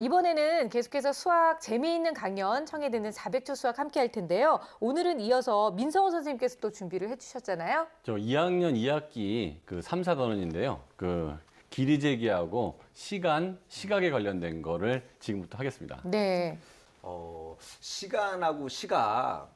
이번에는 계속해서 수학 재미있는 강연 청해 듣는 400초 수학 함께 할 텐데요. 오늘은 이어서 민성호 선생님께서 또 준비를 해주셨잖아요. 저 2학년 2학기 그 3, 4단원인데요. 그 길이 재기하고 시각에 관련된 거를 지금부터 하겠습니다. 네. 시간하고 시각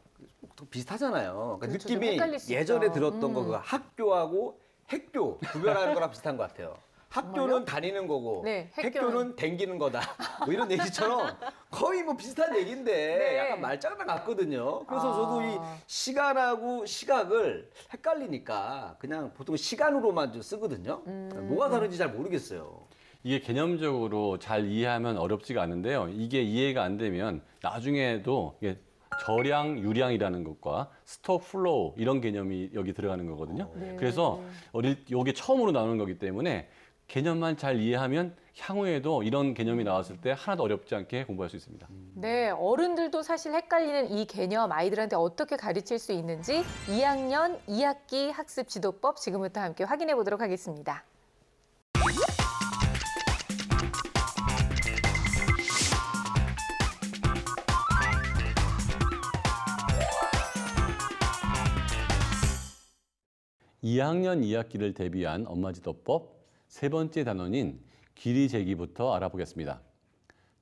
비슷하잖아요. 그러니까 그렇죠. 좀 느낌이 헷갈릴 수 예전에 있죠. 들었던 거가 학교하고 핵교 구별하는 거랑 비슷한 것 같아요. 학교는 정말요? 다니는 거고 네, 핵교는 댕기는 거다. 뭐 이런 얘기처럼 거의 뭐 비슷한 얘기인데 네. 약간 말장난 같거든요. 그래서 저도 이 시간하고 시각을 헷갈리니까 그냥 보통 시간으로만 좀 쓰거든요. 뭐가 다른지 잘 모르겠어요. 이게 개념적으로 잘 이해하면 어렵지가 않은데요. 이게 이해가 안 되면 나중에도 이게 저량, 유량이라는 것과 스톡, 플로우 이런 개념이 여기 들어가는 거거든요. 그래서 이게 처음으로 나오는 거기 때문에 개념만 잘 이해하면 향후에도 이런 개념이 나왔을 때 하나도 어렵지 않게 공부할 수 있습니다. 네, 어른들도 사실 헷갈리는 이 개념 아이들한테 어떻게 가르칠 수 있는지 2학년 2학기 학습 지도법 지금부터 함께 확인해 보도록 하겠습니다. (2학년 2학기를) 대비한 엄마지도법 세 번째 단원인 길이 재기부터 알아보겠습니다.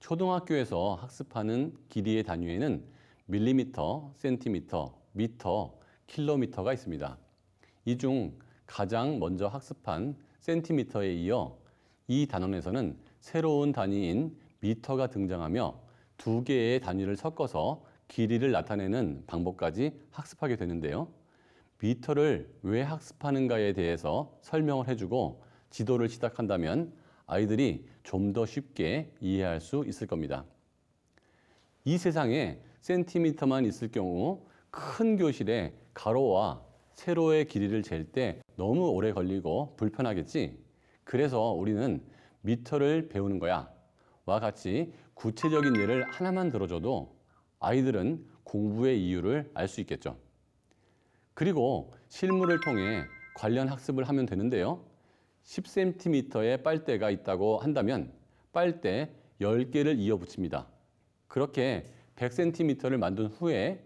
초등학교에서 학습하는 길이의 단위에는 밀리미터, 센티미터, 미터, 킬로미터가 있습니다. 이 중 가장 먼저 학습한 센티미터에 이어 이 단원에서는 새로운 단위인 미터가 등장하며 두 개의 단위를 섞어서 길이를 나타내는 방법까지 학습하게 되는데요. 미터를 왜 학습하는가에 대해서 설명을 해주고 지도를 시작한다면 아이들이 좀 더 쉽게 이해할 수 있을 겁니다. 이 세상에 센티미터만 있을 경우 큰 교실에 가로와 세로의 길이를 잴 때 너무 오래 걸리고 불편하겠지. 그래서 우리는 미터를 배우는 거야. 와 같이 구체적인 예를 하나만 들어줘도 아이들은 공부의 이유를 알 수 있겠죠. 그리고 실물을 통해 관련 학습을 하면 되는데요. 10cm의 빨대가 있다고 한다면 빨대 10개를 이어 붙입니다. 그렇게 100cm를 만든 후에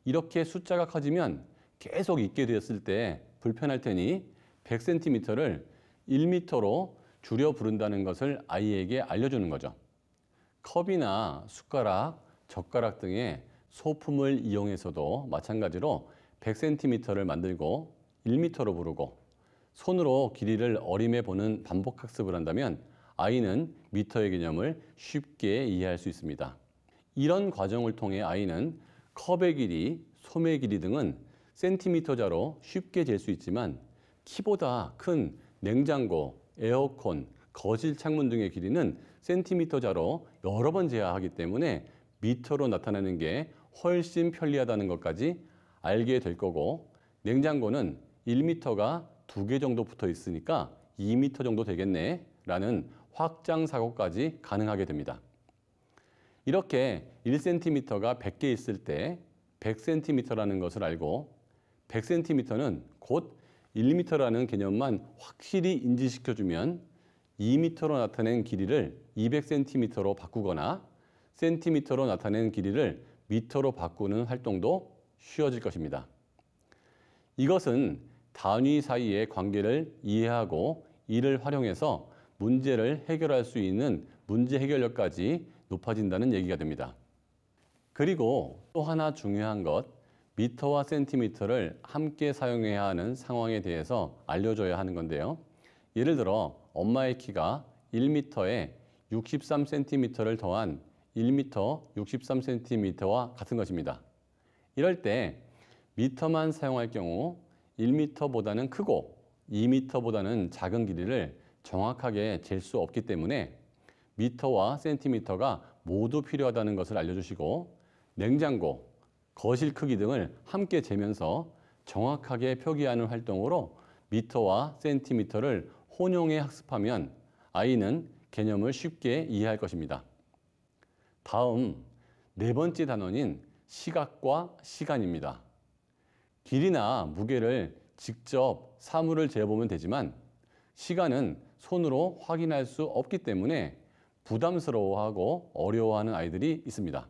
이렇게 숫자가 커지면 계속 있게 되었을 때 불편할 테니 100cm를 1m로 줄여 부른다는 것을 아이에게 알려주는 거죠. 컵이나 숟가락, 젓가락 등의 소품을 이용해서도 마찬가지로 100cm를 만들고 1m로 부르고 손으로 길이를 어림해 보는 반복 학습을 한다면 아이는 미터의 개념을 쉽게 이해할 수 있습니다. 이런 과정을 통해 아이는 컵의 길이, 솜의 길이 등은 센티미터자로 쉽게 잴 수 있지만 키보다 큰 냉장고, 에어컨, 거실 창문 등의 길이는 센티미터자로 여러 번 재야 하기 때문에 미터로 나타내는 게 훨씬 편리하다는 것까지 알게 될 거고, 냉장고는 1m가 2개 정도 붙어 있으니까 2m 정도 되겠네 라는 확장사고까지 가능하게 됩니다. 이렇게 1cm가 100개 있을 때 100cm라는 것을 알고 100cm는 곧 1m라는 개념만 확실히 인지시켜주면 2m로 나타낸 길이를 200cm로 바꾸거나 센티미터로 나타낸 길이를 미터로 바꾸는 활동도 쉬워질 것입니다. 이것은 단위 사이의 관계를 이해하고 이를 활용해서 문제를 해결할 수 있는 문제 해결력까지 높아진다는 얘기가 됩니다. 그리고 또 하나 중요한 것, 미터와 센티미터를 함께 사용해야 하는 상황에 대해서 알려줘야 하는 건데요. 예를 들어 엄마의 키가 1m에 63cm를 더한 1m 63cm와 같은 것입니다. 이럴 때 미터만 사용할 경우 1m보다는 크고 2m보다는 작은 길이를 정확하게 잴 수 없기 때문에 미터와 센티미터가 모두 필요하다는 것을 알려주시고, 냉장고, 거실 크기 등을 함께 재면서 정확하게 표기하는 활동으로 미터와 센티미터를 혼용해 학습하면 아이는 개념을 쉽게 이해할 것입니다. 다음 네 번째 단원인 시각과 시간입니다. 길이나 무게를 직접 사물을 재보면 되지만 시간은 손으로 확인할 수 없기 때문에 부담스러워하고 어려워하는 아이들이 있습니다.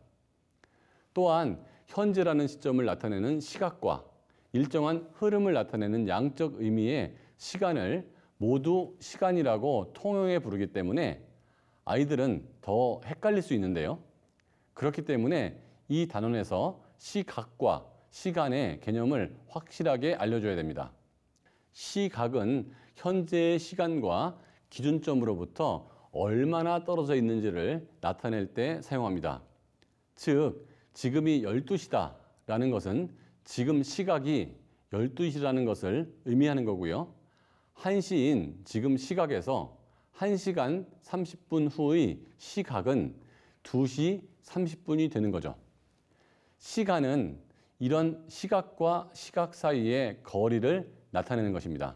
또한 현재라는 시점을 나타내는 시각과 일정한 흐름을 나타내는 양적 의미의 시간을 모두 시간이라고 통용해 부르기 때문에 아이들은 더 헷갈릴 수 있는데요. 그렇기 때문에 이 단원에서 시각과 시간의 개념을 확실하게 알려줘야 됩니다. 시각은 현재의 시간과 기준점으로부터 얼마나 떨어져 있는지를 나타낼 때 사용합니다. 즉, 지금이 12시다라는 것은 지금 시각이 12시라는 것을 의미하는 거고요. 1시인 지금 시각에서 1시간 30분 후의 시각은 2시 30분이 되는 거죠. 시간은 이런 시각과 시각 사이의 거리를 나타내는 것입니다.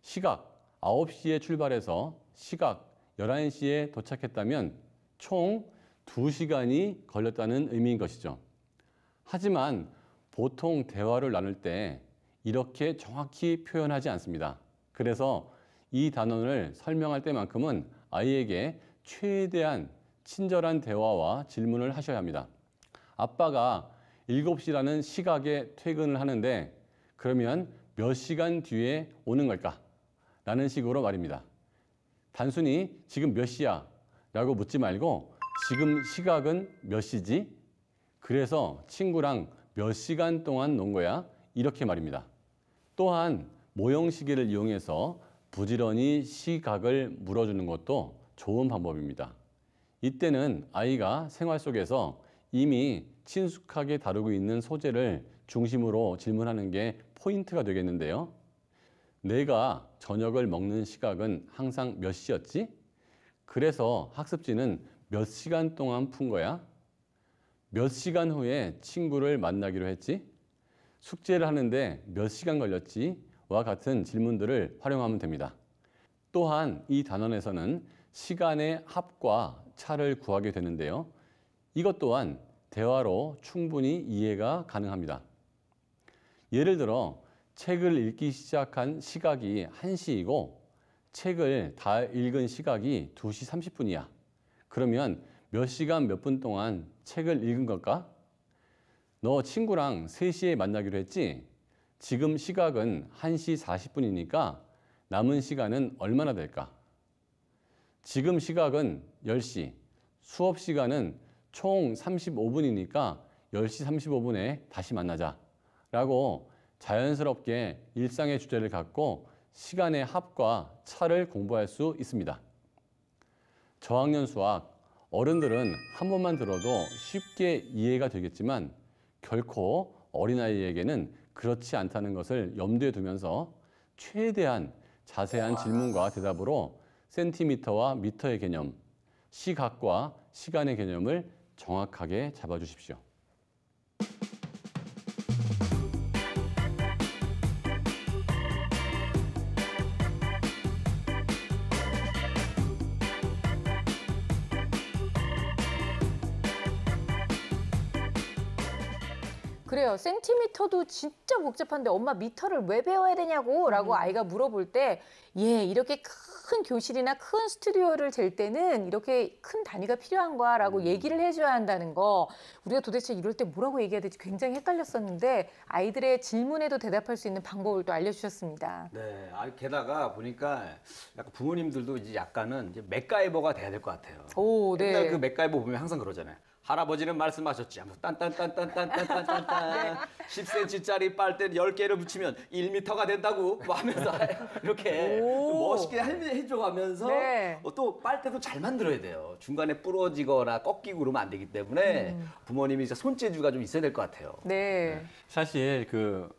시각 9시에 출발해서 시각 11시에 도착했다면 총 2시간이 걸렸다는 의미인 것이죠. 하지만 보통 대화를 나눌 때 이렇게 정확히 표현하지 않습니다. 그래서 이 단원을 설명할 때만큼은 아이에게 최대한 친절한 대화와 질문을 하셔야 합니다. 아빠가 7시라는 시각에 퇴근을 하는데 그러면 몇 시간 뒤에 오는 걸까? 라는 식으로 말입니다. 단순히 지금 몇 시야? 라고 묻지 말고 지금 시각은 몇 시지? 그래서 친구랑 몇 시간 동안 논 거야? 이렇게 말입니다. 또한 모형시계를 이용해서 부지런히 시각을 물어주는 것도 좋은 방법입니다. 이때는 아이가 생활 속에서 이미 친숙하게 다루고 있는 소재를 중심으로 질문하는 게 포인트가 되겠는데요. 내가 저녁을 먹는 시각은 항상 몇 시였지? 그래서 학습지는 몇 시간 동안 푼 거야? 몇 시간 후에 친구를 만나기로 했지? 숙제를 하는데 몇 시간 걸렸지? 와 같은 질문들을 활용하면 됩니다. 또한 이 단원에서는 시간의 합과 차를 구하게 되는데요. 이것 또한 대화로 충분히 이해가 가능합니다. 예를 들어 책을 읽기 시작한 시각이 1시이고 책을 다 읽은 시각이 2시 30분이야. 그러면 몇 시간 몇 분 동안 책을 읽은 걸까? 너 친구랑 3시에 만나기로 했지? 지금 시각은 1시 40분이니까 남은 시간은 얼마나 될까? 지금 시각은 10시, 수업 시간은 총 35분이니까 10시 35분에 다시 만나자 라고 자연스럽게 일상의 주제를 갖고 시간의 합과 차를 공부할 수 있습니다. 저학년 수학, 어른들은 한 번만 들어도 쉽게 이해가 되겠지만 결코 어린아이에게는 그렇지 않다는 것을 염두에 두면서 최대한 자세한 질문과 대답으로 센티미터와 미터의 개념, 시각과 시간의 개념을 정확하게 잡아주십시오. 그래요. 센티미터도 진짜 복잡한데 엄마 미터를 왜 배워야 되냐고 라고 아이가 물어볼 때 이렇게 큰 교실이나 큰 스튜디오를 잴 때는 이렇게 큰 단위가 필요한 거야 라고 얘기를 해줘야 한다는 거. 우리가 도대체 이럴 때 뭐라고 얘기해야 될지 굉장히 헷갈렸었는데 아이들의 질문에도 대답할 수 있는 방법을 또 알려주셨습니다. 네, 게다가 보니까 약간 부모님들도 이제 약간은 이제 맥가이버가 돼야 될 것 같아요. 오, 네. 옛날 그 맥가이버 보면 항상 그러잖아요. 할아버지는 말씀하셨지. 딴딴딴딴딴딴딴딴 10cm짜리 빨대 10개를 붙이면 1m가 된다고 뭐 하면서 이렇게 멋있게 해줘가면서 네. 또 빨대도 잘 만들어야 돼요. 중간에 부러지거나 꺾이고 그러면 안 되기 때문에 부모님이 진짜 손재주가 좀 있어야 될 것 같아요. 네. 사실 그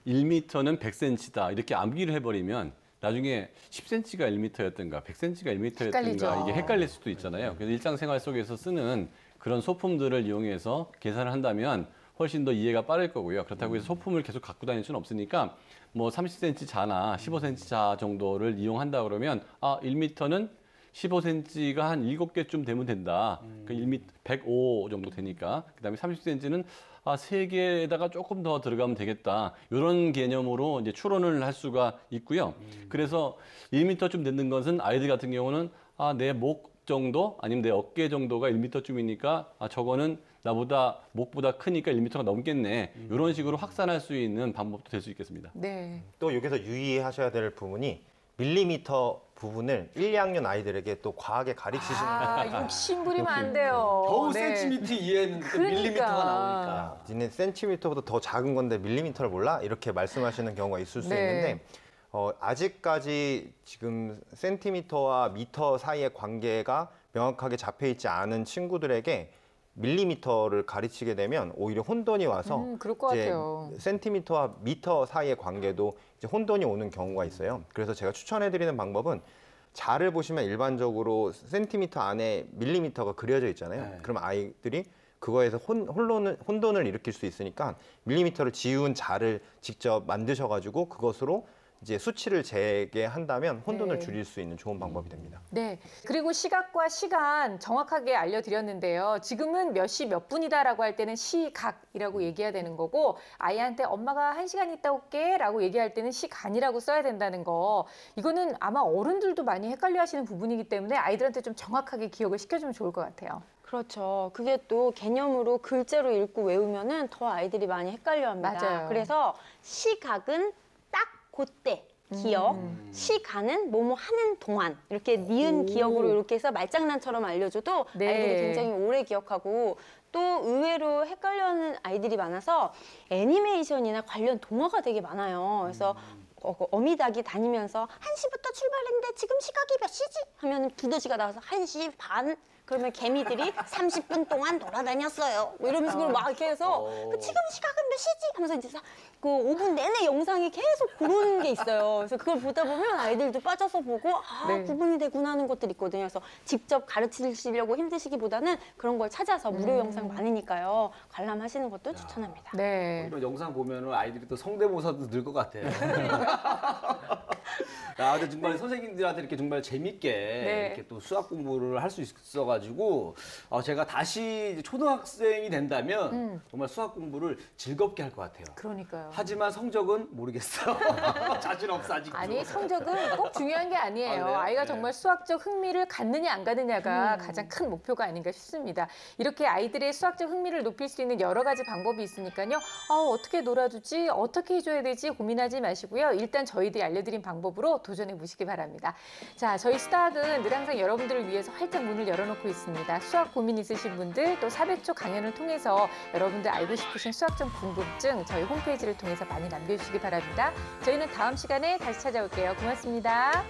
1m는 100cm다 이렇게 암기를 해버리면 나중에 10cm가 1m였던가 100cm가 1m였던가 헷갈리죠. 이게 헷갈릴 수도 있잖아요. 그래서 일상생활 속에서 쓰는 그런 소품들을 이용해서 계산을 한다면 훨씬 더 이해가 빠를 거고요. 그렇다고 해서 소품을 계속 갖고 다닐 수는 없으니까 뭐 30cm 자나 15cm 자 정도를 이용한다 그러면 1m는 15cm가 한 7개쯤 되면 된다. 그 1m 105 정도 되니까. 그다음에 30cm는 3개에다가 조금 더 들어가면 되겠다. 이런 개념으로 이제 추론을 할 수가 있고요. 그래서 1m쯤 되는 것은 아이들 같은 경우는 내 목 정도 아니면 내 어깨 정도가 1m쯤이니까 저거는 나보다 목보다 크니까 1m가 넘겠네. 이런 식으로 확산할 수 있는 방법도 될 수 있겠습니다. 네. 또 여기서 유의하셔야 될 부분이 밀리미터 부분을 1, 2학년 아이들에게 또 과하게 가르치시는 거예요. 욕심 부리면 안 돼요. 겨우 네. 센티미터 이해했는데 또 그러니까. 밀리미터가 나오니까. 니네 센티미터보다 더 작은 건데 밀리미터를 몰라? 이렇게 말씀하시는 경우가 있을 수 네. 있는데 아직까지 지금 센티미터와 미터 사이의 관계가 명확하게 잡혀 있지 않은 친구들에게 밀리미터를 가르치게 되면 오히려 혼돈이 와서 그럴 것 이제 같아요. 센티미터와 미터 사이의 관계도 이제 혼돈이 오는 경우가 있어요. 그래서 제가 추천해드리는 방법은 자를 보시면 일반적으로 센티미터 안에 밀리미터가 그려져 있잖아요. 네. 그럼 아이들이 그거에서 혼돈을 일으킬 수 있으니까 밀리미터를 지운 자를 직접 만드셔가지고 그것으로 이제 수치를 재게한다면 혼돈을 네. 줄일 수 있는 좋은 방법이 됩니다. 네. 그리고 시각과 시간 정확하게 알려드렸는데요. 지금은 몇 시 몇 분이다라고 할 때는 시각이라고 얘기해야 되는 거고 아이한테 엄마가 1시간 있다 올게 라고 얘기할 때는 시간이라고 써야 된다는 거. 이거는 아마 어른들도 많이 헷갈려 하시는 부분이기 때문에 아이들한테 좀 정확하게 기억을 시켜주면 좋을 것 같아요. 그렇죠. 그게 또 개념으로 글자로 읽고 외우면은 더 아이들이 많이 헷갈려합니다. 맞아요. 그래서 시각은 딱 그때 기억, 시간은 뭐뭐 하는 동안 이렇게 니은 기억으로 이렇게 해서 말장난처럼 알려줘도 네. 아이들이 굉장히 오래 기억하고 또 의외로 헷갈려하는 아이들이 많아서 애니메이션이나 관련 동화가 되게 많아요. 그래서 어미닭이 다니면서 1시부터 출발했는데 지금 시각이 몇 시지? 하면 두더지가 나와서 1시 반? 그러면 개미들이 30분 동안 돌아다녔어요. 뭐 이러면서 그걸 막 이렇게 해서 지금 시각은 몇 시지? 하면서 이제 그 5분 내내 영상이 계속 그런 게 있어요. 그래서 그걸 보다 보면 아이들도 빠져서 보고 네. 구분이 되구나 하는 것들이 있거든요. 그래서 직접 가르치시려고 힘드시기보다는 그런 걸 찾아서 무료 영상 많으니까요. 관람하시는 것도 추천합니다. 네. 이런 영상 보면은 아이들이 또 성대모사도 늘 것 같아요. 야, 근데 정말 선생님들한테 이렇게 정말 재밌게 네. 이렇게 또 수학 공부를 할 수 있어가지고 제가 다시 이제 초등학생이 된다면 정말 수학 공부를 즐겁게 할 것 같아요. 그러니까요. 하지만 성적은 모르겠어요. 자신 없어 아직도. 아니 성적은 꼭 중요한 게 아니에요. 아, 그래요? 아이가 네. 정말 수학적 흥미를 갖느냐 안 갖느냐가 가장 큰 목표가 아닌가 싶습니다. 이렇게 아이들의 수학적 흥미를 높일 수 있는 여러 가지 방법이 있으니까요. 어떻게 놀아주지? 어떻게 해줘야 되지? 고민하지 마시고요. 일단 저희들이 알려드린 방법으로 도전해 보시기 바랍니다. 자, 저희 수학은 늘 항상 여러분들을 위해서 활짝 문을 열어놓고 있습니다. 수학 고민 있으신 분들 또 400초 강연을 통해서 여러분들 알고 싶으신 수학적 궁금증 저희 홈페이지를 통해서 많이 남겨주시기 바랍니다. 저희는 다음 시간에 다시 찾아올게요. 고맙습니다.